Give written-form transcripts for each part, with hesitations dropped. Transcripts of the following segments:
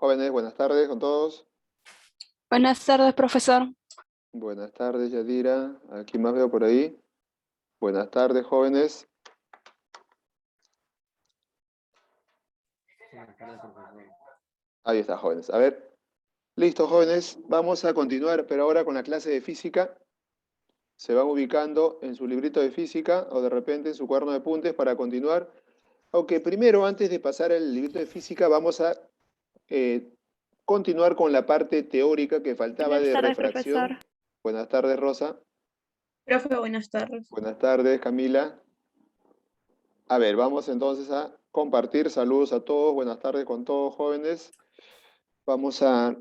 Jóvenes, buenas tardes con todos. Buenas tardes, profesor. Buenas tardes, Yadira. ¿A quién más veo por ahí? Buenas tardes, jóvenes. Ahí está, jóvenes. A ver, listo, jóvenes. Vamos a continuar, pero ahora con la clase de física. Se van ubicando en su librito de física o de repente en su cuaderno de apuntes para continuar. Aunque primero, antes de pasar al librito de física, vamos a continuar con la parte teórica que faltaba Buenas de tardes, refracción. profesor. Buenas tardes, Rosa. Profe, buenas tardes. Buenas tardes, Camila. A ver, vamos entonces a compartir. Saludos a todos. Buenas tardes con todos, jóvenes. Vamos a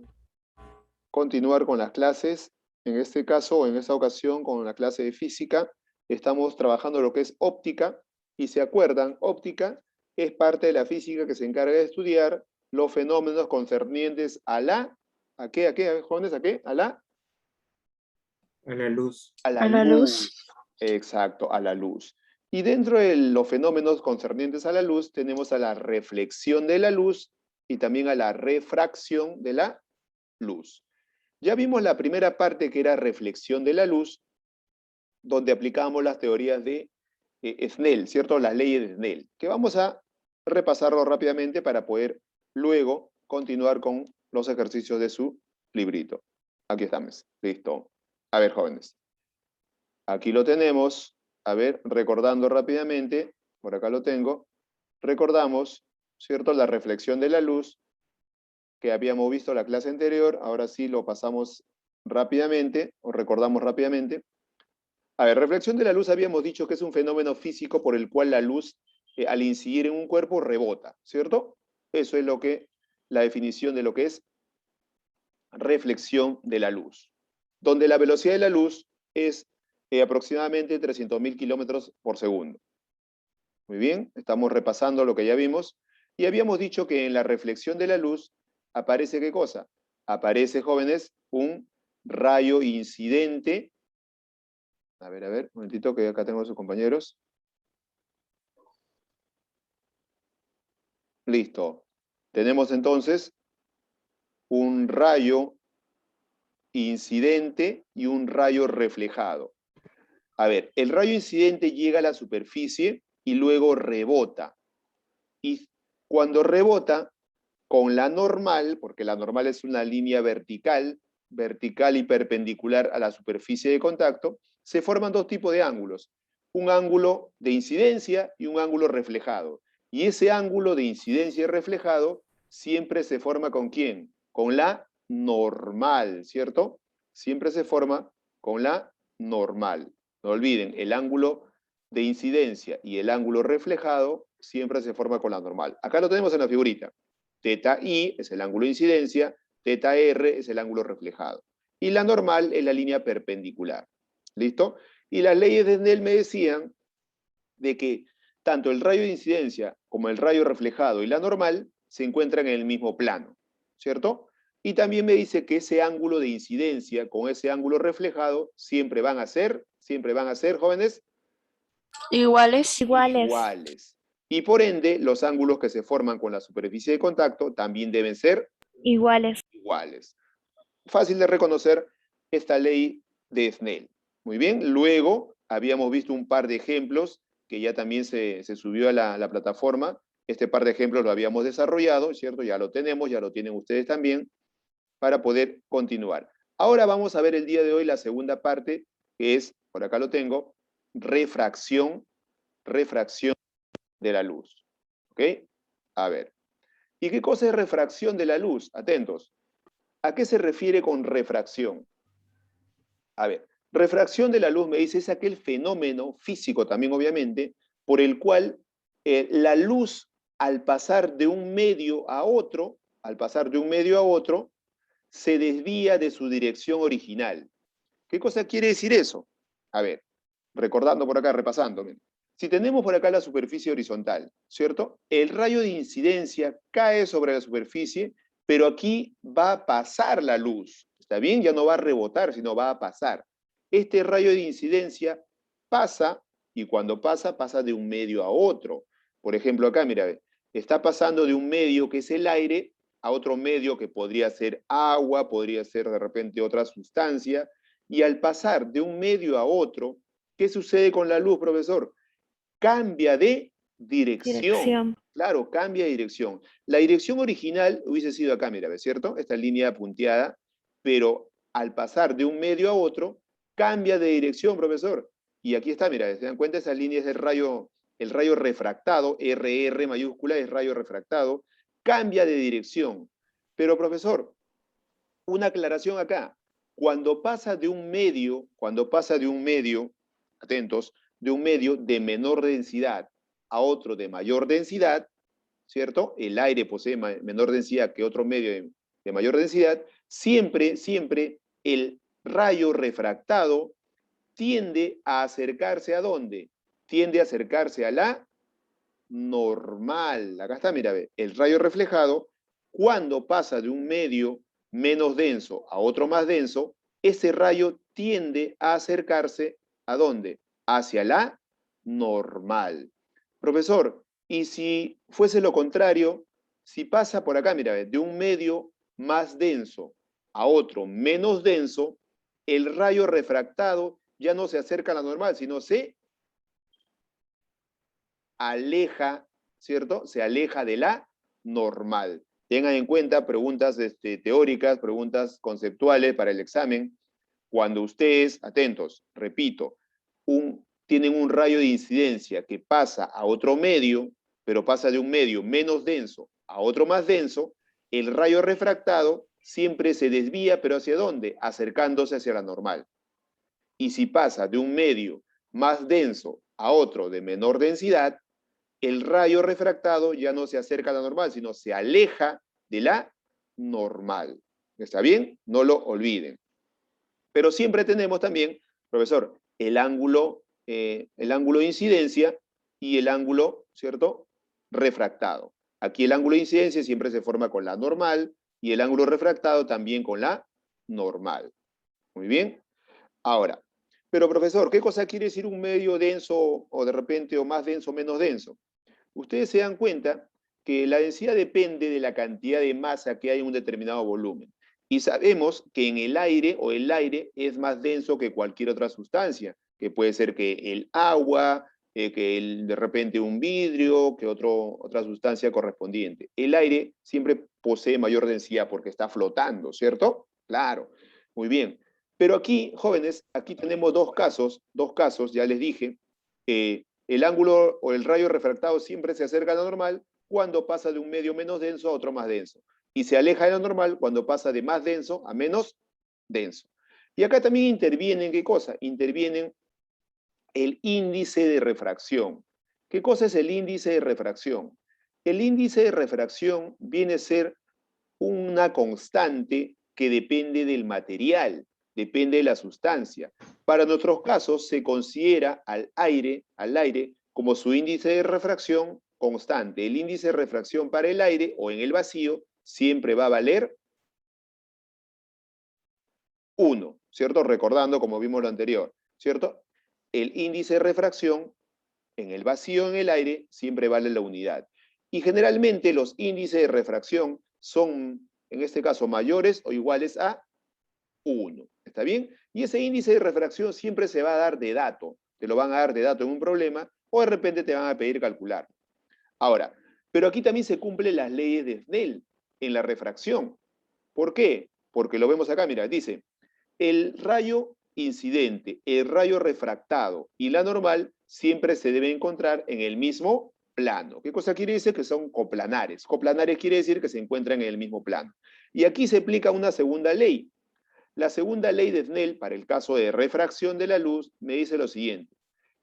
continuar con las clases. En este caso, o en esta ocasión, con la clase de física. Estamos trabajando lo que es óptica. Y se acuerdan, óptica es parte de la física que se encarga de estudiar los fenómenos concernientes a la... ¿A qué, jóvenes? ¿A qué? ¿A la? A la luz. A la A la luz. Exacto, a la luz. Y dentro de los fenómenos concernientes a la luz, tenemos a la reflexión de la luz y también a la refracción de la luz. Ya vimos la primera parte que era reflexión de la luz, donde aplicábamos las teorías de Snell, ¿cierto? Las leyes de Snell, que vamos a repasarlo rápidamente para poder luego continuar con los ejercicios de su librito. Aquí estamos, listo. A ver, jóvenes. Aquí lo tenemos. A ver, recordando rápidamente, por acá lo tengo. Recordamos, ¿cierto? La reflexión de la luz que habíamos visto en la clase anterior. Ahora sí lo pasamos rápidamente, o recordamos rápidamente. A ver, reflexión de la luz habíamos dicho que es un fenómeno físico por el cual la luz, al incidir en un cuerpo, rebota, ¿cierto? Eso es lo que, la definición de lo que es reflexión de la luz. Donde la velocidad de la luz es aproximadamente 300.000 kilómetros por segundo. Muy bien, estamos repasando lo que ya vimos. Y habíamos dicho que en la reflexión de la luz aparece, ¿qué cosa? Aparece, jóvenes, un rayo incidente. A ver, un momentito que acá tengo a sus compañeros. Listo. Tenemos entonces un rayo incidente y un rayo reflejado. A ver, el rayo incidente llega a la superficie y luego rebota. Y cuando rebota con la normal, porque la normal es una línea vertical y perpendicular a la superficie de contacto, se forman dos tipos de ángulos. Un ángulo de incidencia y un ángulo reflejado. Y ese ángulo de incidencia y reflejado siempre se forma ¿con quién? Con la normal, ¿cierto? Siempre se forma con la normal. No olviden, el ángulo de incidencia y el ángulo reflejado siempre se forma con la normal. Acá lo tenemos en la figurita. Teta I es el ángulo de incidencia, teta R es el ángulo reflejado. Y la normal es la línea perpendicular. ¿Listo? Y las leyes de Snell me decían de que tanto el rayo de incidencia como el rayo reflejado y la normal se encuentran en el mismo plano, ¿cierto? Y también me dice que ese ángulo de incidencia con ese ángulo reflejado siempre van a ser, jóvenes, Iguales. iguales. Y por ende, los ángulos que se forman con la superficie de contacto también deben ser Iguales. iguales. Fácil de reconocer esta ley de Snell. Muy bien, luego habíamos visto un par de ejemplos que ya también se subió a la plataforma. Este par de ejemplos lo habíamos desarrollado, ¿cierto? Ya lo tenemos, ya lo tienen ustedes también, para poder continuar. Ahora vamos a ver el día de hoy la segunda parte, que es, por acá lo tengo, refracción de la luz. ¿Ok? A ver. ¿Y qué cosa es refracción de la luz? Atentos. ¿A qué se refiere con refracción? A ver, refracción de la luz, me dice, es aquel fenómeno físico también, obviamente, por el cual la luz, al pasar de un medio a otro, se desvía de su dirección original. ¿Qué cosa quiere decir eso? A ver, recordando por acá, repasando. Si tenemos por acá la superficie horizontal, ¿cierto? El rayo de incidencia cae sobre la superficie, pero aquí va a pasar la luz. ¿Está bien? Ya no va a rebotar, sino va a pasar. Este rayo de incidencia pasa, y cuando pasa, pasa de un medio a otro. Por ejemplo, acá, mira, está pasando de un medio que es el aire a otro medio que podría ser agua, podría ser de repente otra sustancia, y al pasar de un medio a otro, ¿qué sucede con la luz, profesor? Cambia de dirección. Dirección. Claro, cambia de dirección. La dirección original hubiese sido acá, mira, ¿ves cierto? Esta línea punteada, pero al pasar de un medio a otro, cambia de dirección, profesor. Y aquí está, mira, ¿se dan cuenta? Esa línea es el rayo refractado, RR mayúscula es rayo refractado, cambia de dirección. Pero, profesor, una aclaración acá. Cuando pasa de un medio, atentos, de un medio de menor densidad a otro de mayor densidad, ¿cierto? El aire posee menor densidad que otro medio de mayor densidad, siempre el rayo refractado tiende a acercarse ¿a dónde? Tiende a acercarse a la normal. Acá está, mira, ve, el rayo reflejado, cuando pasa de un medio menos denso a otro más denso, ese rayo tiende a acercarse ¿a dónde? Hacia la normal. Profesor, y si fuese lo contrario, si pasa por acá, mira, de un medio más denso a otro menos denso, el rayo refractado ya no se acerca a la normal, sino se aleja, ¿cierto? Se aleja de la normal. Tengan en cuenta preguntas teóricas, preguntas conceptuales para el examen. Cuando ustedes, atentos, repito, tienen un rayo de incidencia que pasa a otro medio, pero pasa de un medio menos denso a otro más denso, el rayo refractado siempre se desvía, pero ¿hacia dónde? Acercándose hacia la normal. Y si pasa de un medio más denso a otro de menor densidad, el rayo refractado ya no se acerca a la normal, sino se aleja de la normal. ¿Está bien? No lo olviden. Pero siempre tenemos también, profesor, el ángulo de incidencia y el ángulo, ¿cierto?, refractado. Aquí el ángulo de incidencia siempre se forma con la normal y el ángulo refractado también con la normal. Muy bien. Ahora, pero profesor, ¿qué cosa quiere decir un medio denso o de repente o más denso o menos denso? Ustedes se dan cuenta que la densidad depende de la cantidad de masa que hay en un determinado volumen. Y sabemos que en el aire es más denso que cualquier otra sustancia, que puede ser que el agua, de repente un vidrio, que otra sustancia correspondiente. El aire siempre posee mayor densidad porque está flotando, ¿cierto? Claro, muy bien. Pero aquí, jóvenes, aquí tenemos dos casos, ya les dije, el ángulo o el rayo refractado siempre se acerca a la normal cuando pasa de un medio menos denso a otro más denso. Y se aleja de la normal cuando pasa de más denso a menos denso. Y acá también intervienen, ¿qué cosa? Intervienen el índice de refracción. ¿Qué cosa es el índice de refracción? El índice de refracción viene a ser una constante que depende del material, depende de la sustancia. Para nuestros casos se considera al aire como su índice de refracción constante. El índice de refracción para el aire o en el vacío siempre va a valer 1, ¿cierto? Recordando como vimos lo anterior, ¿cierto? El índice de refracción en el vacío, en el aire, siempre vale la unidad. Y generalmente los índices de refracción son, en este caso, mayores o iguales a 1. ¿Está bien? Y ese índice de refracción siempre se va a dar de dato. Te lo van a dar de dato en un problema o de repente te van a pedir calcular. Ahora, pero aquí también se cumplen las leyes de Snell en la refracción. ¿Por qué? Porque lo vemos acá, mira, dice, el rayo incidente, el rayo refractado y la normal siempre se deben encontrar en el mismo plano. ¿Qué cosa quiere decir? Que son coplanares. Coplanares quiere decir que se encuentran en el mismo plano. Y aquí se aplica una segunda ley. La segunda ley de Snell, para el caso de refracción de la luz, me dice lo siguiente,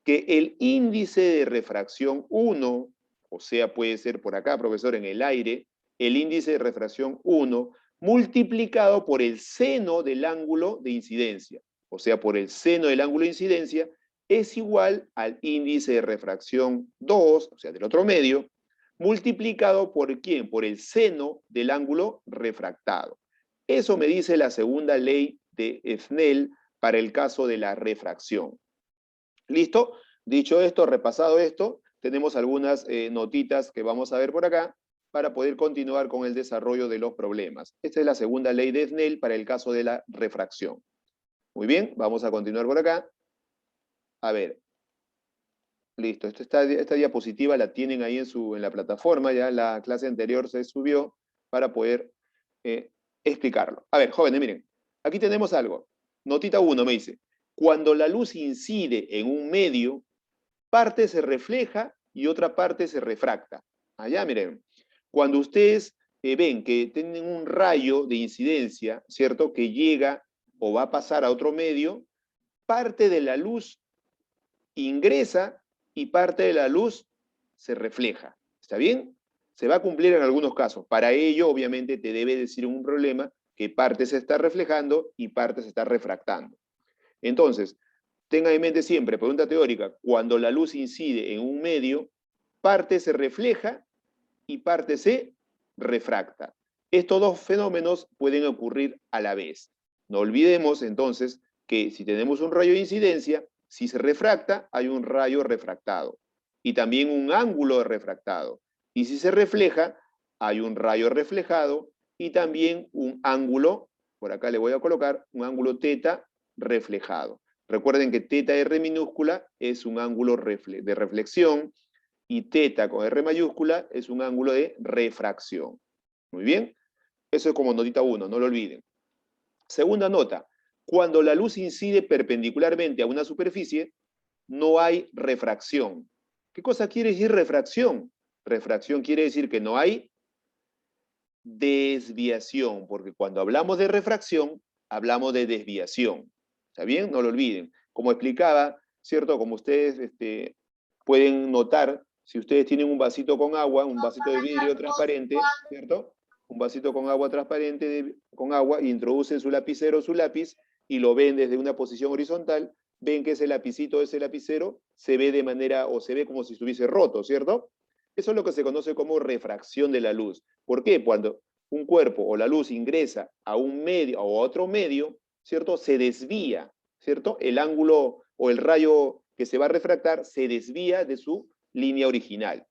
que el índice de refracción 1, o sea, puede ser por acá, profesor, en el aire, el índice de refracción 1, multiplicado por el seno del ángulo de incidencia, o sea, por el seno del ángulo de incidencia, es igual al índice de refracción 2, o sea, del otro medio, multiplicado por ¿quién? Por el seno del ángulo refractado. Eso me dice la segunda ley de Snell para el caso de la refracción. ¿Listo? Dicho esto, repasado esto, tenemos algunas notitas que vamos a ver por acá para poder continuar con el desarrollo de los problemas. Esta es la segunda ley de Snell para el caso de la refracción. Muy bien, vamos a continuar por acá. A ver. Listo, esta diapositiva la tienen ahí en la plataforma, ya la clase anterior se subió para poder explicarlo. A ver, jóvenes, miren, aquí tenemos algo. Notita 1 me dice, cuando la luz incide en un medio, parte se refleja y otra parte se refracta. Allá, miren, cuando ustedes ven que tienen un rayo de incidencia, ¿cierto? Que llega o va a pasar a otro medio, parte de la luz ingresa y parte de la luz se refleja. ¿Está bien? Se va a cumplir en algunos casos. Para ello, obviamente, te debe decir un problema que parte se está reflejando y parte se está refractando. Entonces, tenga en mente siempre, pregunta teórica, cuando la luz incide en un medio, parte se refleja y parte se refracta. Estos dos fenómenos pueden ocurrir a la vez. No olvidemos entonces que si tenemos un rayo de incidencia, si se refracta, hay un rayo refractado y también un ángulo refractado. Y si se refleja, hay un rayo reflejado y también un ángulo, por acá le voy a colocar, un ángulo teta reflejado. Recuerden que teta R minúscula es un ángulo de reflexión y teta con R mayúscula es un ángulo de refracción. Muy bien, eso es como notita 1, no lo olviden. Segunda nota, cuando la luz incide perpendicularmente a una superficie, no hay refracción. ¿Qué cosa quiere decir refracción? Refracción quiere decir que no hay desviación, porque cuando hablamos de refracción, hablamos de desviación. ¿Está bien? No lo olviden. Como explicaba, ¿cierto? Como ustedes pueden notar, si ustedes tienen un vasito con agua, un vasito de vidrio transparente, ¿cierto? Un vasito con agua transparente, con agua, y introducen su lapicero o su lápiz y lo ven desde una posición horizontal, ven que ese lapicito, ese lapicero, se ve de manera, o se ve como si estuviese roto, ¿cierto? Eso es lo que se conoce como refracción de la luz. ¿Por qué? Cuando un cuerpo o la luz ingresa a un medio o a otro medio, ¿cierto? Se desvía, ¿cierto? El ángulo o el rayo que se va a refractar se desvía de su línea original.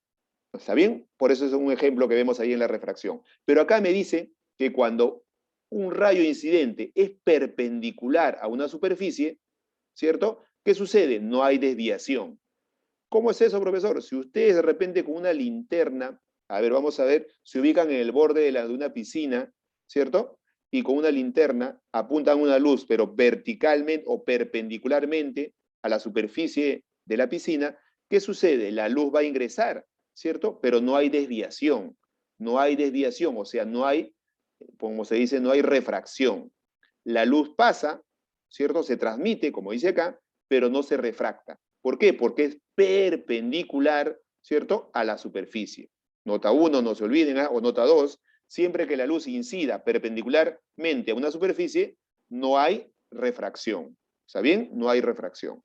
¿Está bien? Por eso es un ejemplo que vemos ahí en la refracción. Pero acá me dice que cuando un rayo incidente es perpendicular a una superficie, ¿cierto? ¿Qué sucede? No hay desviación. ¿Cómo es eso, profesor? Si ustedes de repente con una linterna, a ver, vamos a ver, se ubican en el borde de una piscina, ¿cierto? Y con una linterna apuntan una luz, pero verticalmente o perpendicularmente a la superficie de la piscina, ¿qué sucede? La luz va a ingresar, ¿cierto? Pero no hay desviación. No hay desviación, o sea, no hay, como se dice, no hay refracción. La luz pasa, ¿cierto? Se transmite, como dice acá, pero no se refracta. ¿Por qué? Porque es perpendicular, ¿cierto?, a la superficie. Nota 1, no se olviden, o nota 2, siempre que la luz incida perpendicularmente a una superficie, no hay refracción. ¿Está bien? No hay refracción.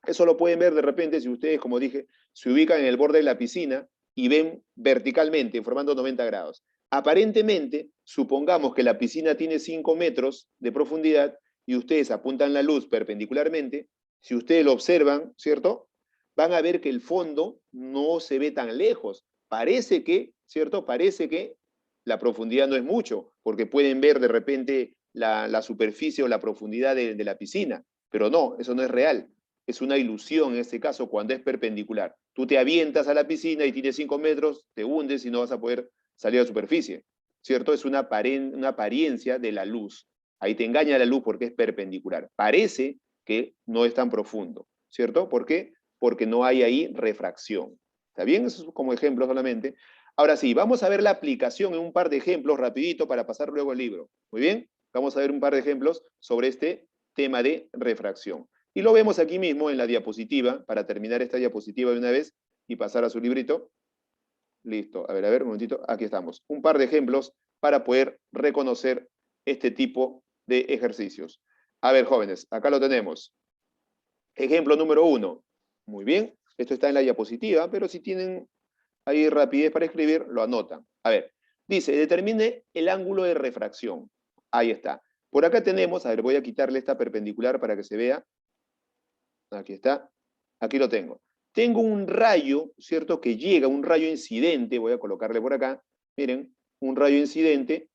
Eso lo pueden ver de repente si ustedes, como dije, se ubican en el borde de la piscina y ven verticalmente, formando 90 grados. Aparentemente, supongamos que la piscina tiene 5 metros de profundidad y ustedes apuntan la luz perpendicularmente. Si ustedes lo observan, ¿cierto? Van a ver que el fondo no se ve tan lejos. Parece que, ¿cierto? Parece que la profundidad no es mucho, porque pueden ver de repente la superficie o la profundidad de la piscina, pero no, eso no es real. Es una ilusión en este caso cuando es perpendicular. Tú te avientas a la piscina y tienes 5 metros, te hundes y no vas a poder salir a la superficie, ¿cierto? Es una apariencia de la luz. Ahí te engaña la luz porque es perpendicular. Parece que no es tan profundo, ¿cierto? ¿Por qué? Porque no hay ahí refracción. ¿Está bien? Eso es como ejemplo solamente. Ahora sí, vamos a ver la aplicación en un par de ejemplos rapidito para pasar luego el libro. Muy bien, vamos a ver un par de ejemplos sobre este tema de refracción. Y lo vemos aquí mismo en la diapositiva, para terminar esta diapositiva de una vez y pasar a su librito. Listo, a ver, un momentito, aquí estamos. Un par de ejemplos para poder reconocer este tipo de ejercicios. A ver, jóvenes, acá lo tenemos. Ejemplo número 1. Muy bien, esto está en la diapositiva, pero si tienen ahí rapidez para escribir, lo anotan. A ver, dice, determine el ángulo de refracción. Ahí está. Por acá tenemos, a ver, voy a quitarle esta perpendicular para que se vea. Aquí está. Aquí lo tengo. Tengo un rayo, ¿cierto? Que llega, un rayo incidente, voy a colocarle por acá, miren, un rayo incidente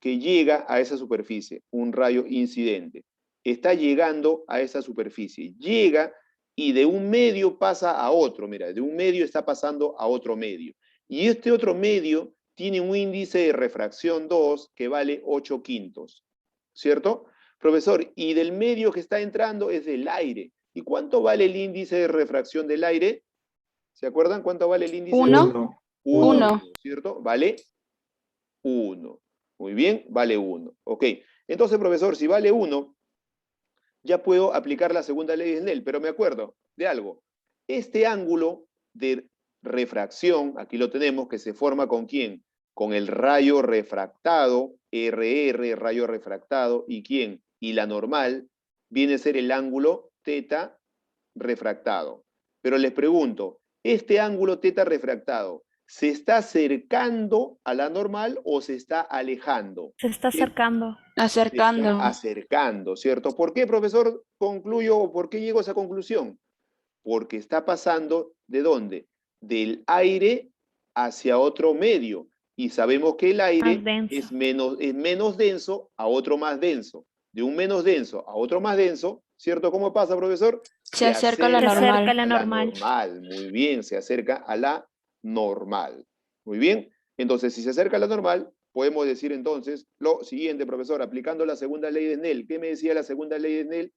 que llega a esa superficie, un rayo incidente. Está llegando a esa superficie, llega y de un medio pasa a otro, mira, de un medio está pasando a otro medio. Y este otro medio tiene un índice de refracción 2 que vale 8/5, ¿cierto? Profesor, y del medio que está entrando es del aire. ¿Y cuánto vale el índice de refracción del aire? ¿Se acuerdan cuánto vale el índice? Uno. Uno. ¿Cierto? Vale 1. Muy bien, vale 1. Ok, entonces, profesor, si vale 1, ya puedo aplicar la segunda ley de Snell, pero me acuerdo de algo. Este ángulo de refracción, aquí lo tenemos, que se forma ¿con quién? Con el rayo refractado, RR, rayo refractado, ¿y quién? Y la normal, viene a ser el ángulo teta refractado. Pero les pregunto, ¿este ángulo teta refractado se está acercando a la normal o se está alejando? Se está acercando. Se está Acercando. acercando, ¿cierto? ¿Por qué, profesor, concluyo o por qué llego a esa conclusión? Porque está pasando, ¿de dónde? Del aire hacia otro medio. Y sabemos que el aire Más denso. es menos denso a otro más denso. De un menos denso a otro más denso, ¿cierto? ¿Cómo pasa, profesor? Se acerca a la Se acerca a normal. la a la normal. normal. Muy bien, se acerca a la normal. Muy bien. Entonces, si se acerca a la normal, podemos decir entonces lo siguiente, profesor, aplicando la segunda ley de Snell. ¿Qué me decía la segunda ley de Snell?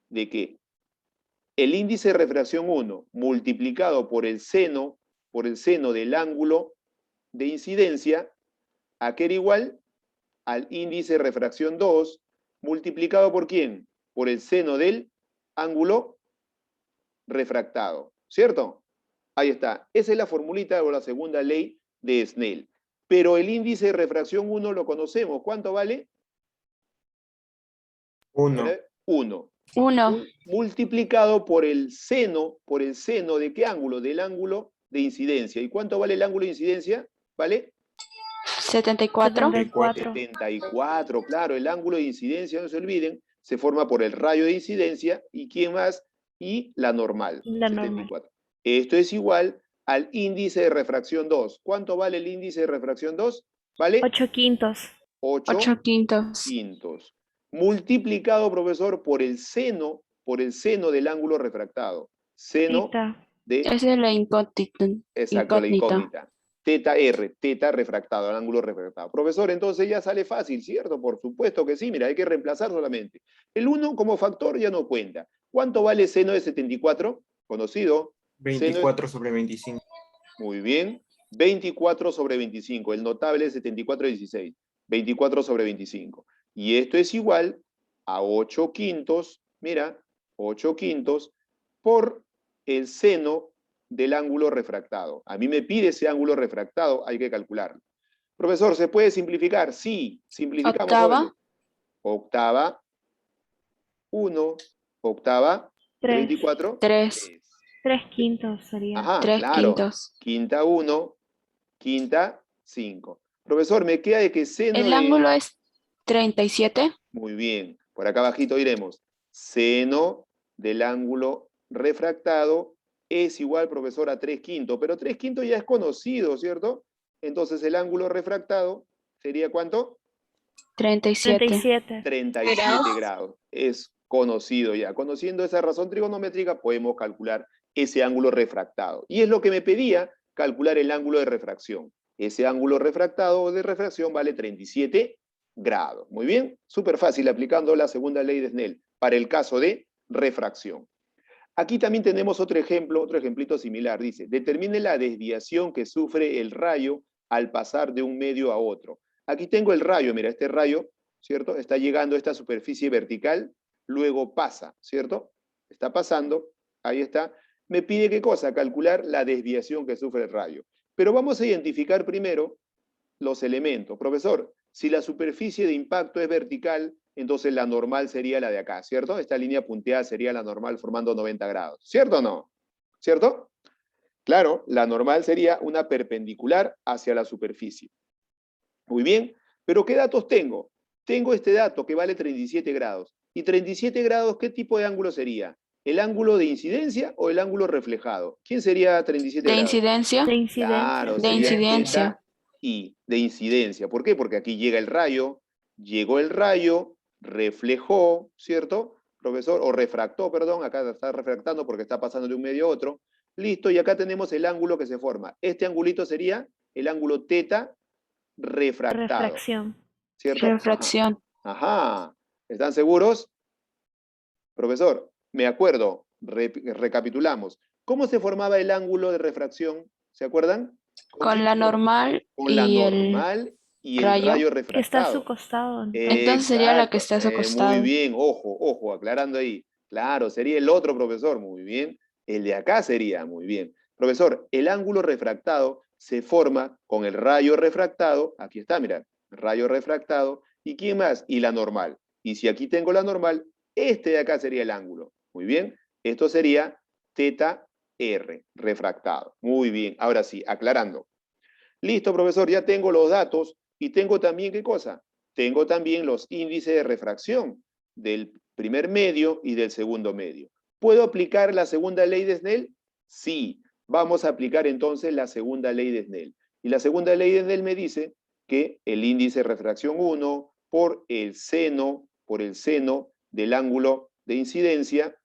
De que el índice de refracción 1 multiplicado por el seno del ángulo de incidencia, ¿a qué era igual? Al índice de refracción 2 multiplicado por ¿quién? Por el seno del ángulo refractado, ¿cierto? Ahí está. Esa es la formulita o la segunda ley de Snell. Pero el índice de refracción 1 lo conocemos. ¿Cuánto vale? 1. 1. Uno. Multiplicado por el seno ¿de qué ángulo? Del ángulo de incidencia. ¿Y cuánto vale el ángulo de incidencia? ¿Vale? 74. 74. 74, claro, el ángulo de incidencia, no se olviden, se forma por el rayo de incidencia, ¿y quién más? Y la normal, La 74. Esto es igual al índice de refracción 2. ¿Cuánto vale el índice de refracción 2? ¿Vale? 8/5. 8/5. Multiplicado, profesor, por el seno del ángulo refractado. Seno Tita. de, Esa es la incógnita. exacto, la incógnita. Teta R, teta refractado, el ángulo refractado. Profesor, entonces ya sale fácil, ¿cierto? Por supuesto que sí, mira, hay que reemplazar solamente. El 1 como factor ya no cuenta. ¿Cuánto vale seno de 74? Conocido. 24 sobre 25. Muy bien. 24 sobre 25. El notable es 74/16. 24 sobre 25. Y esto es igual a 8/5, mira, 8/5 por el seno del ángulo refractado. A mí me pide ese ángulo refractado, hay que calcularlo. Profesor, ¿se puede simplificar? Sí, simplificamos. Octava. Octava, 1, octava, de 3. 24. 3. 3/5 sería. Ajá, 3 claro. quintos. Quinta 1, quinta 5. Profesor, me queda de que seno El de... ángulo es 37. Muy bien, por acá abajito iremos. Seno del ángulo refractado es igual, profesor, a 3/5, pero 3/5 ya es conocido, ¿cierto? Entonces el ángulo refractado sería ¿cuánto? 37. 37. 37 grados. Es conocido ya. Conociendo esa razón trigonométrica, podemos calcular ese ángulo refractado. Y es lo que me pedía, calcular el ángulo de refracción. Ese ángulo refractado o de refracción vale 37 grados. Muy bien, súper fácil aplicando la segunda ley de Snell para el caso de refracción. Aquí también tenemos otro ejemplo, otro ejemplito similar. Dice, determine la desviación que sufre el rayo al pasar de un medio a otro. Aquí tengo el rayo, mira, este rayo, ¿cierto? Está llegando a esta superficie vertical, luego pasa, ¿cierto? Está pasando, ahí está. Me pide ¿qué cosa? Calcular la desviación que sufre el rayo. Pero vamos a identificar primero los elementos. Profesor, si la superficie de impacto es vertical, entonces la normal sería la de acá, ¿cierto? Esta línea punteada sería la normal formando 90 grados, ¿cierto o no? ¿Cierto? Claro, la normal sería una perpendicular hacia la superficie. Muy bien, pero ¿qué datos tengo? Tengo este dato que vale 37 grados. ¿Y 37 grados qué tipo de ángulo sería? ¿El ángulo de incidencia o el ángulo reflejado? ¿Quién sería 37 De grados? incidencia. De incidencia. Claro, De sería incidencia. teta I, de incidencia. ¿Por qué? Porque aquí llega el rayo, llegó el rayo, reflejó, ¿cierto? Profesor, o refractó, perdón, acá está refractando porque está pasando de un medio a otro. Listo, y acá tenemos el ángulo que se forma. Este angulito sería el ángulo teta refractado, Refracción. ¿cierto? Ajá. Refracción. Ajá. ¿Están seguros? Profesor, me acuerdo, recapitulamos. ¿Cómo se formaba el ángulo de refracción? ¿Se acuerdan? Con la normal Con la y el normal y el rayo. rayo Que está a su refractado. costado. Entonces sería la que Exacto, está a su muy costado. bien, ojo, ojo, aclarando ahí. Claro, sería el otro profesor, muy bien. El de acá sería, muy bien. Profesor, el ángulo refractado se forma con el rayo refractado, aquí está, mira, rayo refractado, ¿y quién más? Y la normal. Y si aquí tengo la normal, este de acá sería el ángulo. Muy bien, esto sería teta R, refractado. Muy bien, ahora sí, aclarando. Listo, profesor, ya tengo los datos y tengo también, ¿qué cosa? Tengo también los índices de refracción del primer medio y del segundo medio. ¿Puedo aplicar la segunda ley de Snell? Sí, vamos a aplicar entonces la segunda ley de Snell. Y la segunda ley de Snell me dice que el índice de refracción 1 por el seno del ángulo de incidencia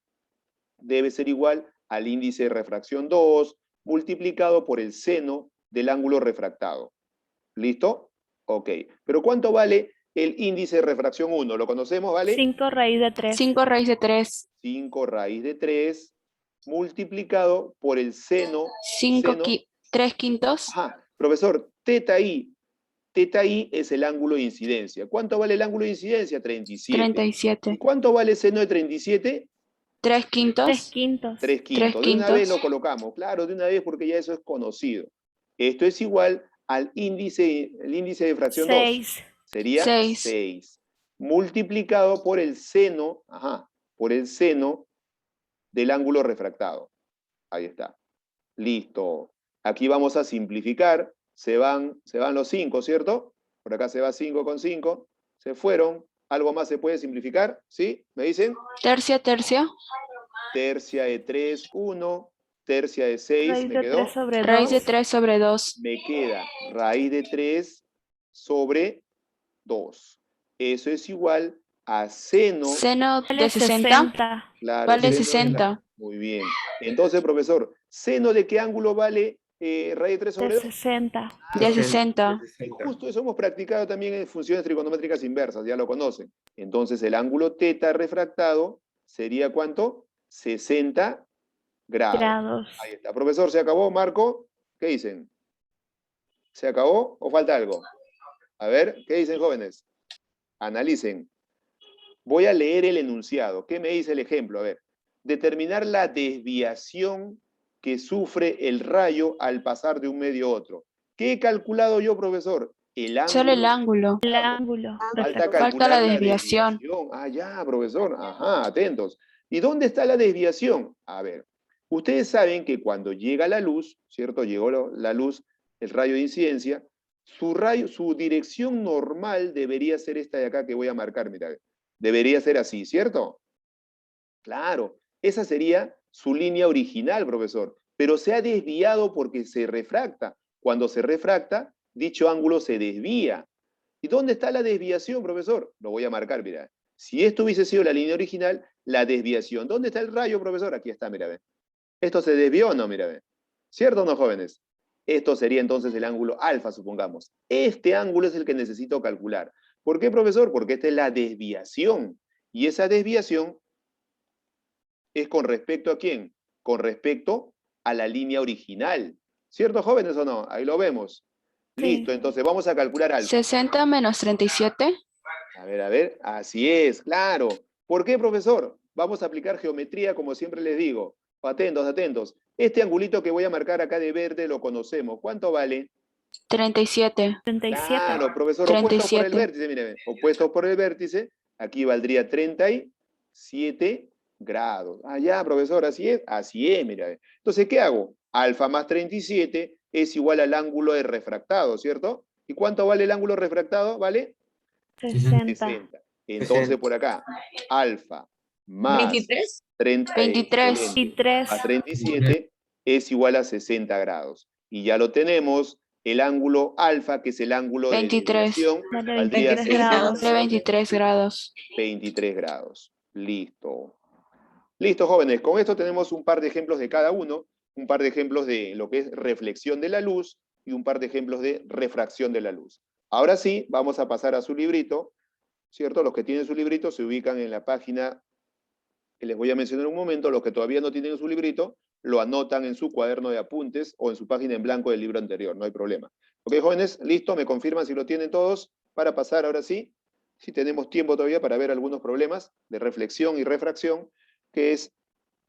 debe ser igual al índice de refracción 2 multiplicado por el seno del ángulo refractado. ¿Listo? Ok. ¿Pero cuánto vale el índice de refracción 1? ¿Lo conocemos, vale? 5 raíz de 3. 5 raíz de 3. 5 raíz de 3 multiplicado por el seno. 3 quintos. Ajá. Profesor, teta I. Teta I es el ángulo de incidencia. ¿Cuánto vale el ángulo de incidencia? 37. 37. ¿Y cuánto vale el seno de 37? 3 quintos. 3 quintos. 3 quintos. De una vez lo colocamos. Claro, de una vez porque ya eso es conocido. Esto es igual al índice, el índice de fracción 6. 2. Sería 6. Multiplicado por el seno, por el seno del ángulo refractado. Ahí está. Listo. Aquí vamos a simplificar. Se van los 5, ¿cierto? Por acá se va 5 con 5. Se fueron. ¿Algo más se puede simplificar? ¿Sí? ¿Me dicen? Tercia. Tercia de 3, 1. Tercia de 6, Raíz me de quedó. 3 sobre 2. Raíz de 3 sobre 2. Me queda raíz de 3 sobre 2. Eso es igual a seno. Seno de Vale 60. Claro, Vale seno 60. Muy bien. Entonces, profesor, ¿seno de qué ángulo vale raíz de 3 sobre De 2? 60. De 60. Justo eso hemos practicado también en funciones trigonométricas inversas, ya lo conocen. Entonces, el ángulo teta refractado sería ¿cuánto? 60 grados. Ahí está. Profesor, ¿se acabó, Marco? ¿Qué dicen? ¿Se acabó o falta algo? A ver, ¿qué dicen, jóvenes? Analicen. Voy a leer el enunciado. ¿Qué me dice el ejemplo? A ver. Determinar la desviación que sufre el rayo al pasar de un medio a otro. ¿Qué he calculado yo, profesor? El ángulo. Solo el ángulo. El ángulo. Falta calcular Falta la desviación. Ah, ya, profesor. Ajá, atentos. ¿Y dónde está la desviación? A ver, ustedes saben que cuando llega la luz, ¿cierto? Llegó la luz, el rayo de incidencia, su dirección normal debería ser esta de acá que voy a marcar, mira. Debería ser así, ¿cierto? Claro, esa sería su línea original, profesor, pero se ha desviado porque se refracta. Cuando se refracta, dicho ángulo se desvía. ¿Y dónde está la desviación, profesor? Lo voy a marcar, mira. Si esto hubiese sido la línea original, la desviación. ¿Dónde está el rayo, profesor? Aquí está, mira. ¿Esto se desvió o no? Mira. ¿Cierto o no, jóvenes? Esto sería entonces el ángulo alfa, supongamos. Este ángulo es el que necesito calcular. ¿Por qué, profesor? Porque esta es la desviación. Y esa desviación es con respecto a quién? Con respecto a la línea original. ¿Cierto, jóvenes o no? Ahí lo vemos. Sí. Listo, entonces vamos a calcular alfa. 60 menos 37. A ver. Así es, claro. ¿Por qué, profesor? Vamos a aplicar geometría como siempre les digo. Atentos, atentos. Este angulito que voy a marcar acá de verde lo conocemos. ¿Cuánto vale? 37. 37. Claro, profesor, 37. opuestos por el vértice, mire, opuestos por el vértice, aquí valdría 37 grados. Ah, ya, profesor, así es, mira. Entonces, ¿qué hago? Alfa más 37 es igual al ángulo de refractado, ¿cierto? ¿Y cuánto vale el ángulo refractado? ¿Vale? 60. 60. Entonces, por acá, alfa más 23. 30, 23. excelente, Y 3. a 37 es igual a 60 grados. Y ya lo tenemos, el ángulo alfa, que es el ángulo de 23. desviación, Dale, valdría 23 ser grados. De 23 grados. 23 grados. Listo. Listo, jóvenes. Con esto tenemos un par de ejemplos de cada uno, un par de ejemplos de lo que es reflexión de la luz y un par de ejemplos de refracción de la luz. Ahora sí, vamos a pasar a su librito, ¿cierto? Los que tienen su librito se ubican en la página que les voy a mencionar en un momento. Los que todavía no tienen su librito, lo anotan en su cuaderno de apuntes o en su página en blanco del libro anterior, no hay problema. Ok, jóvenes, listo, me confirman si lo tienen todos para pasar ahora sí, si tenemos tiempo todavía para ver algunos problemas de reflexión y refracción, que es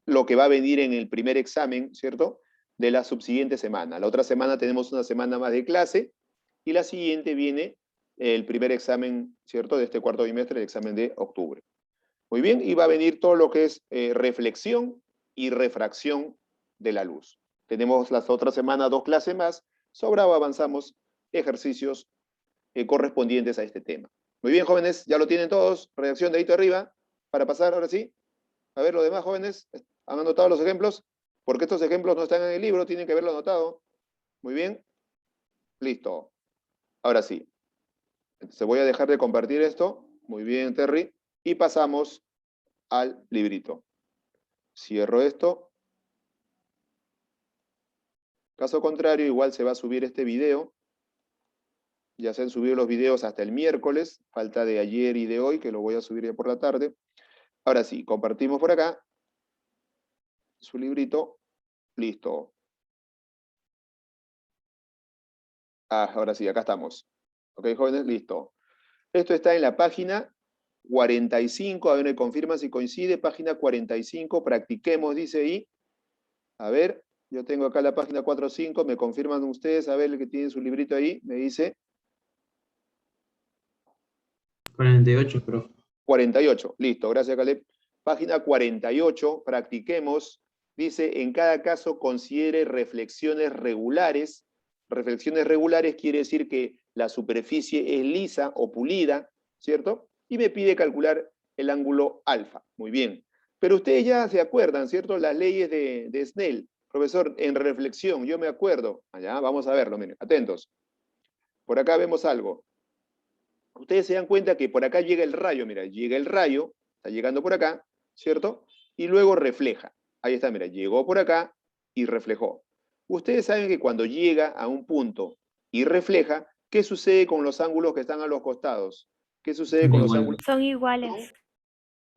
lo que va a venir en el primer examen, ¿cierto? De la subsiguiente semana. La otra semana tenemos una semana más de clase y la siguiente viene el primer examen, ¿cierto? De este cuarto bimestre, el examen de octubre. Muy bien, y va a venir todo lo que es reflexión y refracción de la luz. Tenemos la otra semana 2 clases más, sobrado avanzamos ejercicios correspondientes a este tema. Muy bien, jóvenes, ya lo tienen todos, redacción dedito arriba, para pasar ahora sí. A ver, los demás jóvenes, ¿han anotado los ejemplos? Porque estos ejemplos no están en el libro, tienen que haberlo anotado. Muy bien, listo. Ahora sí. Entonces voy a dejar de compartir esto. Muy bien, Terry. Y pasamos al librito. Cierro esto. Caso contrario, igual se va a subir este video. Ya se han subido los videos hasta el miércoles. Falta de ayer y de hoy, que lo voy a subir ya por la tarde. Ahora sí, compartimos por acá su librito. Listo. Ahora sí, acá estamos. Ok, jóvenes, listo. Esto está en la página 45. A ver, me confirma si coincide. Página 45, practiquemos, dice ahí. A ver, yo tengo acá la página 45. Me confirman ustedes. A ver, el que tiene su librito ahí, me dice. 48, profe. 48, listo, gracias, Caleb. Página 48, practiquemos. Dice, en cada caso considere reflexiones regulares. Reflexiones regulares quiere decir que la superficie es lisa o pulida, ¿cierto? Y me pide calcular el ángulo alfa. Muy bien. Pero ustedes ya se acuerdan, ¿cierto? Las leyes de Snell. Profesor, en reflexión, yo me acuerdo. Allá, vamos a verlo, miren, atentos. Por acá vemos algo. Ustedes se dan cuenta que por acá llega el rayo, mira, llega el rayo, está llegando por acá, ¿cierto? Y luego refleja. Ahí está, mira, llegó por acá y reflejó. Ustedes saben que cuando llega a un punto y refleja, ¿qué sucede con los ángulos que están a los costados? ¿Qué sucede con los ángulos? Son iguales.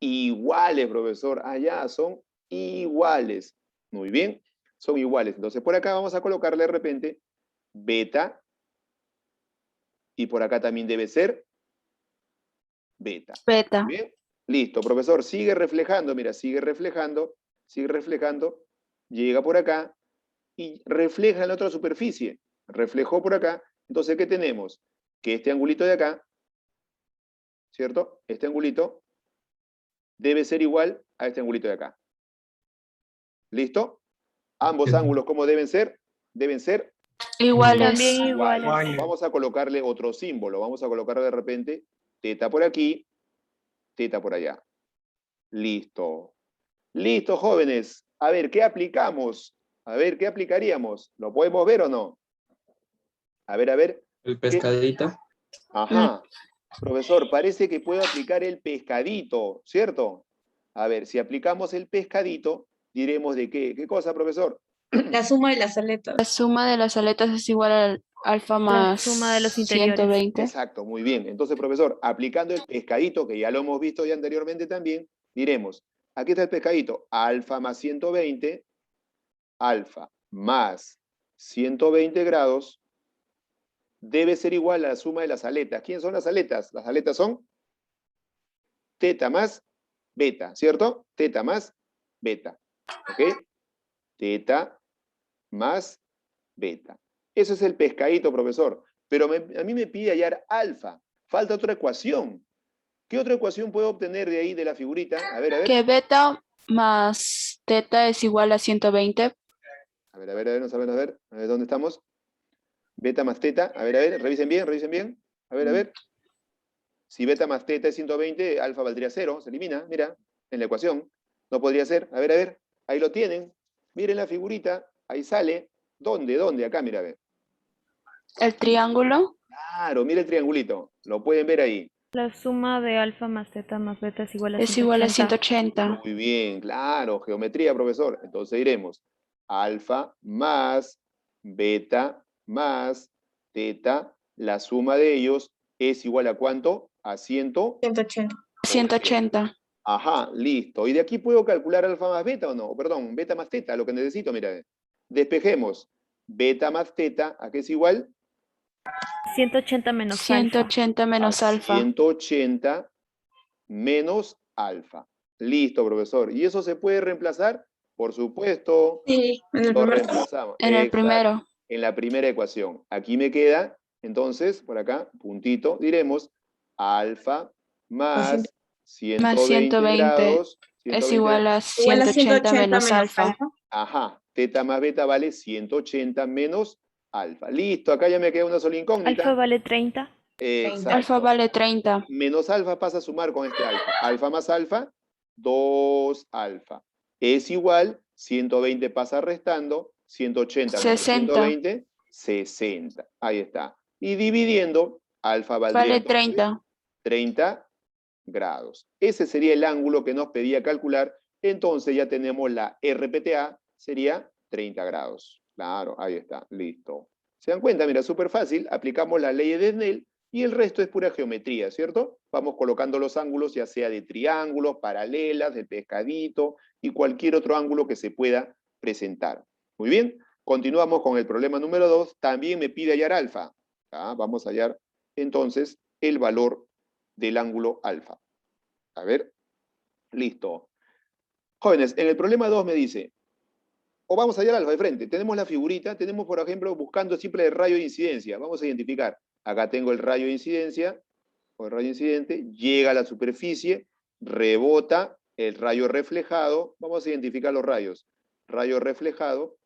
Iguales, profesor. Allá son iguales. Muy bien, son iguales. Entonces por acá vamos a colocarle de repente beta y por acá también debe ser beta. Beta. Muy bien, listo, profesor, sigue reflejando, mira, sigue reflejando, llega por acá y refleja en la otra superficie. Reflejó por acá, entonces, ¿qué tenemos? Que este angulito de acá, ¿cierto? Este angulito debe ser igual a este angulito de acá. ¿Listo? Ambos ángulos, ¿cómo deben ser? Deben ser Iguales. También iguales. Vamos a colocarle otro símbolo. Vamos a colocar de repente teta por aquí, teta por allá. Listo. Listo, jóvenes. A ver, ¿qué aplicamos? A ver, ¿qué aplicaríamos? ¿Lo podemos ver o no? A ver, a ver. El pescadito. Ajá. Profesor, parece que puedo aplicar el pescadito, ¿cierto? A ver, si aplicamos el pescadito, diremos de qué. ¿Qué cosa, profesor? La suma de las aletas. La suma de las aletas es igual al alfa La más suma de los interiores. 120. Exacto, muy bien. Entonces, profesor, aplicando el pescadito, que ya lo hemos visto ya anteriormente también, diremos, aquí está el pescadito, alfa más 120, alfa más 120 grados, debe ser igual a la suma de las aletas. ¿Quiénes son las aletas? Las aletas son teta más beta, ¿cierto? Teta más beta, ¿ok? Teta más beta. Eso es el pescadito, profesor. Pero a mí me pide hallar alfa. Falta otra ecuación. ¿Qué otra ecuación puedo obtener de ahí, de la figurita? A ver, a ver. Que beta más teta es igual a 120. A ver, no saben, a ver, ¿dónde estamos? Beta más teta, a ver, revisen bien, revisen bien. A ver. Si beta más teta es 120, alfa valdría 0, se elimina, mira. en la ecuación. No podría ser. A ver, ahí lo tienen. Miren la figurita, ahí sale. ¿Dónde? ¿Dónde? Acá, mira, a ver. El triángulo Claro, mira el triangulito. Lo pueden ver ahí. La suma de alfa más teta más beta es igual a es igual a 180. 180. Muy bien, claro, geometría, profesor. Entonces diremos alfa más beta más teta, la suma de ellos es igual a ¿cuánto? A 180. 180. 180. Ajá, listo. ¿Y de aquí puedo calcular alfa más beta o no? Perdón, beta más teta, lo que necesito, mira. Despejemos. Beta más teta, ¿a qué es igual? 180 menos alfa. 180 menos A alfa. 180 menos alfa. Listo, profesor. ¿Y eso se puede reemplazar? Por supuesto, Sí, en el lo primer reemplazamos. En el Exacto, primero. en la primera ecuación. Aquí me queda, entonces, por acá, puntito, diremos alfa más Más 120 120 grados. es 120 igual a igual a 180 menos alfa. Ajá, teta más beta vale 180 menos alfa. Listo, acá ya me queda una sola incógnita. Alfa vale 30. Exacto. Alfa vale 30. Menos alfa pasa a sumar con este alfa. Alfa más alfa, 2 alfa. Es igual, 120 pasa restando, 180 menos 60. 120, 60. Ahí está. Y dividiendo, alfa valdría Vale entonces 30. 30 grados. Ese sería el ángulo que nos pedía calcular. Entonces ya tenemos la RPTA, sería 30 grados. Claro, ahí está, listo. ¿Se dan cuenta? Mira, súper fácil. Aplicamos la ley de Snell y el resto es pura geometría, ¿cierto? Vamos colocando los ángulos, ya sea de triángulos, paralelas, de pescadito y cualquier otro ángulo que se pueda presentar. Muy bien, continuamos con el problema número 2. También me pide hallar alfa. Vamos a hallar entonces el valor del ángulo alfa. A ver, listo. Jóvenes, en el problema 2 me dice, o vamos a hallar alfa de frente, tenemos la figurita, tenemos por ejemplo buscando siempre el rayo de incidencia, vamos a identificar, acá tengo el rayo de incidencia, o el rayo incidente, llega a la superficie, rebota el rayo reflejado, vamos a identificar los rayos, rayo reflejado,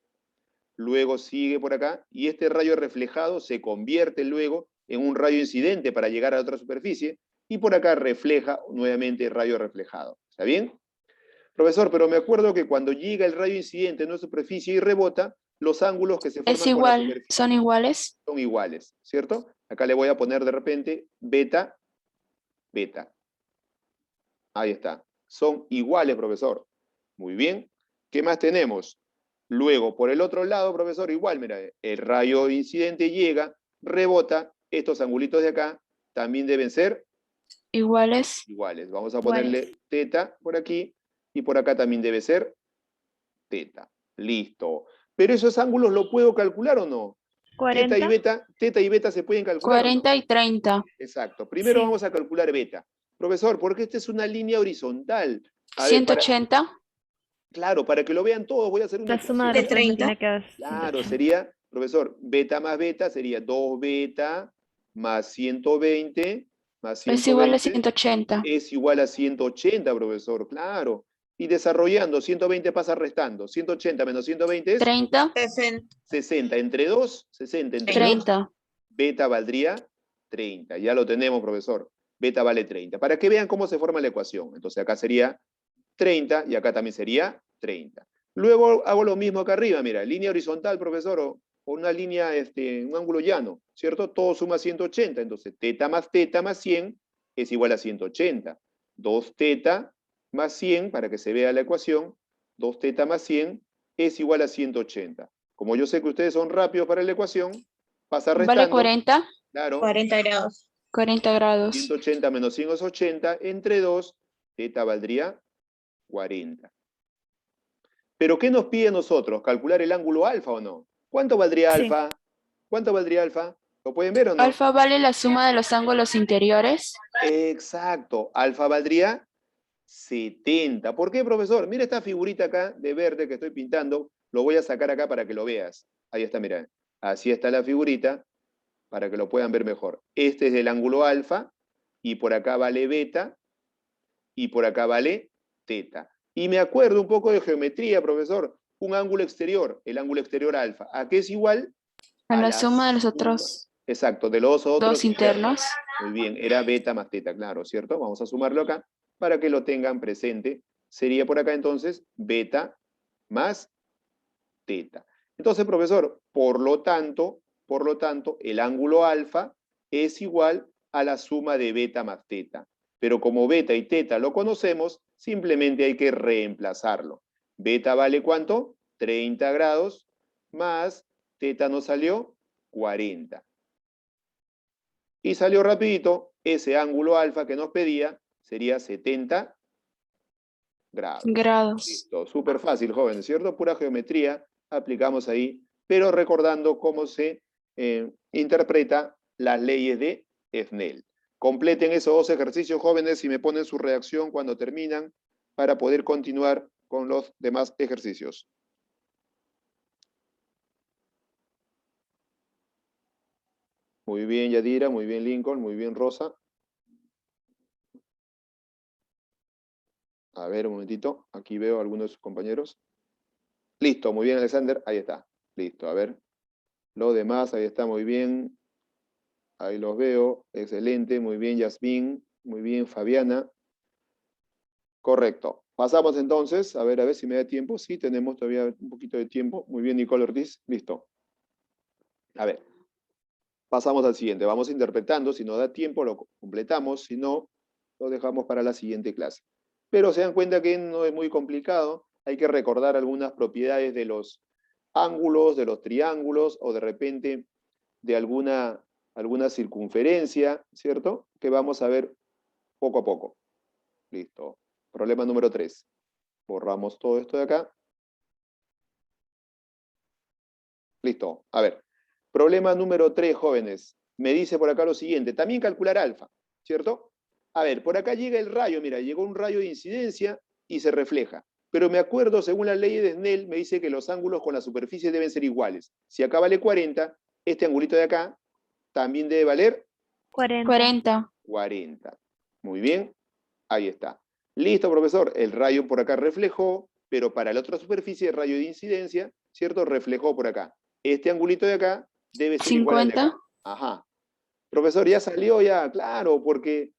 luego sigue por acá, y este rayo reflejado se convierte luego en un rayo incidente para llegar a otra superficie, y por acá refleja nuevamente el rayo reflejado. ¿Está bien? Profesor, pero me acuerdo que cuando llega el rayo incidente en una superficie y rebota, los ángulos que se Es forman con la igual. superficie Son iguales. son iguales, ¿cierto? Acá le voy a poner de repente beta, beta. Ahí está. Son iguales, profesor. Muy bien. ¿Qué más tenemos? Luego, por el otro lado, profesor, igual, mira, el rayo incidente llega, rebota, estos angulitos de acá también deben ser Iguales. iguales. Vamos a Iguales. ponerle teta por aquí y por acá también debe ser teta. Listo. Pero esos ángulos ¿lo puedo calcular o no? 40. Teta y beta se pueden calcular. ¿o no? 40 y 30. Exacto. Primero Sí. vamos a calcular beta. Profesor, porque esta es una línea horizontal. A ver, 180. claro, para que lo vean todos, voy a hacer una La suma de De los dos me 30. tiene que dar Claro, 180. sería, profesor, beta más beta sería 2 beta más 120 más Es igual a 120 180. es igual a 180, profesor, claro. Y desarrollando, 120 pasa restando. 180 menos 120 es 30. 60. Entre 2, 60. Entre 2, 30. beta valdría 30. Ya lo tenemos, profesor. Beta vale 30. Para que vean cómo se forma la ecuación. Entonces acá sería 30 y acá también sería 30. Luego hago lo mismo acá arriba, mira, línea horizontal, profesor, o una línea, un ángulo llano, ¿cierto? Todo suma 180, entonces teta más 100 es igual a 180. 2 teta más 100, para que se vea la ecuación, 2 teta más 100 es igual a 180. Como yo sé que ustedes son rápidos para la ecuación, pasa Vale restando, 40. claro, 40 grados. 40 grados. 180 menos 100 es 80, entre 2, teta valdría 40. ¿Pero qué nos pide a nosotros? ¿Calcular el ángulo alfa o no? ¿Cuánto valdría Sí. alfa? ¿Cuánto valdría alfa? ¿Lo pueden ver o no? Alfa vale la suma de los ángulos interiores. Exacto. Alfa valdría 70. ¿Por qué, profesor? Mira esta figurita acá de verde que estoy pintando. Lo voy a sacar acá para que lo veas. Ahí está, mira. Así está la figurita para que lo puedan ver mejor. Este es el ángulo alfa y por acá vale beta y por acá vale teta. Y me acuerdo un poco de geometría, profesor. Un ángulo exterior, el ángulo exterior alfa. ¿A qué es igual? A la la suma de los suma. otros Exacto, de los otros dos internos. Muy bien, era beta más teta, claro, ¿cierto? Vamos a sumarlo acá para que lo tengan presente sería por acá entonces beta más teta. Entonces, profesor, por lo tanto, el ángulo alfa es igual a la suma de beta más teta. Pero como beta y teta lo conocemos, simplemente hay que reemplazarlo. Beta vale ¿cuánto? 30 grados más teta nos salió 40. Y salió rapidito, ese ángulo alfa que nos pedía sería 70 grados. Grados. Listo, súper fácil, jóvenes, ¿cierto? Pura geometría, aplicamos ahí, pero recordando cómo se interpreta las leyes de Snell. Completen esos 2 ejercicios, jóvenes, y me ponen su reacción cuando terminan para poder continuar con los demás ejercicios. Muy bien, Yadira, muy bien, Lincoln, muy bien, Rosa. A ver, un momentito, aquí veo a algunos de sus compañeros. Listo, muy bien, Alexander, ahí está. Listo, a ver. Lo demás, ahí está, muy bien. Ahí los veo, excelente, muy bien, Yasmín, muy bien, Fabiana. Correcto. Pasamos entonces, a ver si me da tiempo. Sí, tenemos todavía un poquito de tiempo. Muy bien, Nicole Ortiz, listo. A ver, pasamos al siguiente. Vamos interpretando, si nos da tiempo lo completamos, si no, lo dejamos para la siguiente clase. Pero se dan cuenta que no es muy complicado, hay que recordar algunas propiedades de los ángulos, de los triángulos, o de repente de alguna circunferencia, ¿cierto? Que vamos a ver poco a poco. Listo. Problema número 3. Borramos todo esto de acá. Listo. A ver. Problema número 3, jóvenes. Me dice por acá lo siguiente. También calcular alfa, ¿cierto? A ver, por acá llega el rayo. Mira, llegó un rayo de incidencia y se refleja. Pero me acuerdo, según la ley de Snell, me dice que los ángulos con la superficie deben ser iguales. Si acá vale 40, este angulito de acá también debe valer 40. 40. Muy bien. Ahí está. Listo, profesor. El rayo por acá reflejó, pero para la otra superficie, el rayo de incidencia, ¿cierto? Reflejó por acá. Este angulito de acá debe ser igual al de acá. 50. Ajá. Profesor, ya salió ya, claro, porque...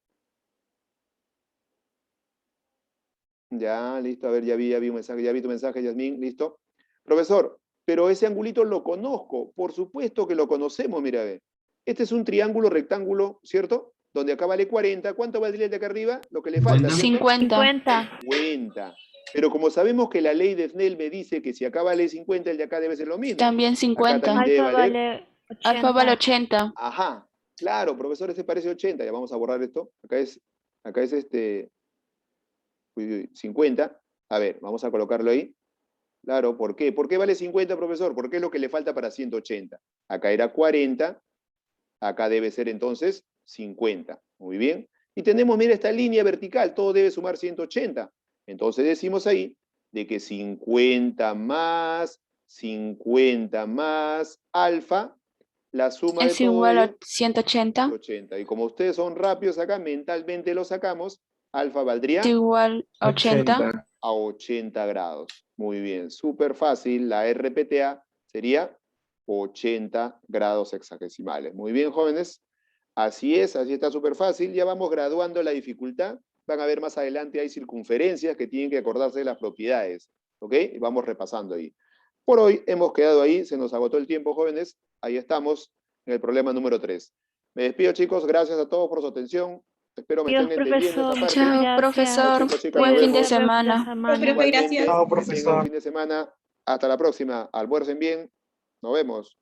Ya, listo, a ver, ya vi un mensaje, ya vi tu mensaje, Yasmín, listo. Profesor, pero ese angulito lo conozco, por supuesto que lo conocemos, mira, ve. Este es un triángulo rectángulo, ¿cierto? Donde acá vale 40. ¿Cuánto valdría el de acá arriba? Lo que le falta. 50. 50. 50. Pero como sabemos que la ley de Snell me dice que si acá vale 50, el de acá debe ser lo mismo. También Acá 50. también debe Alfa valer. vale 80. Alfa vale 80. Ajá. Claro, profesor, este parece 80. Ya vamos a borrar esto. Acá es 50. A ver, vamos a colocarlo ahí. Claro, ¿por qué? ¿Por qué vale 50, profesor? Porque es lo que le falta para 180. Acá era 40. Acá debe ser entonces 50. Muy bien. Y tenemos, mira, esta línea vertical. Todo debe sumar 180. Entonces decimos ahí de que 50 más alfa, la suma de Es todo igual ello, a 180. 180. Y como ustedes son rápidos acá, mentalmente lo sacamos, alfa valdría Es igual a 80. a 80 grados. Muy bien, súper fácil. La RPTA sería 80 grados hexagesimales. Muy bien, jóvenes. Así es, así está súper fácil. Ya vamos graduando la dificultad. Van a ver más adelante, hay circunferencias que tienen que acordarse de las propiedades. ¿Ok? Y vamos repasando ahí. Por hoy hemos quedado ahí, se nos agotó el tiempo, jóvenes. Ahí estamos en el problema número 3. Me despido, chicos. Gracias a todos por su atención. Espero me Dios, estén entendiendo esta profesor. parte. Chao, Gracias. profesor. Chicos, chicas, Buen nos fin de vemos. semana. Profe, Igualmente, gracias. que tengan un fin de semana. Hasta la próxima. Almuercen bien. Nos vemos.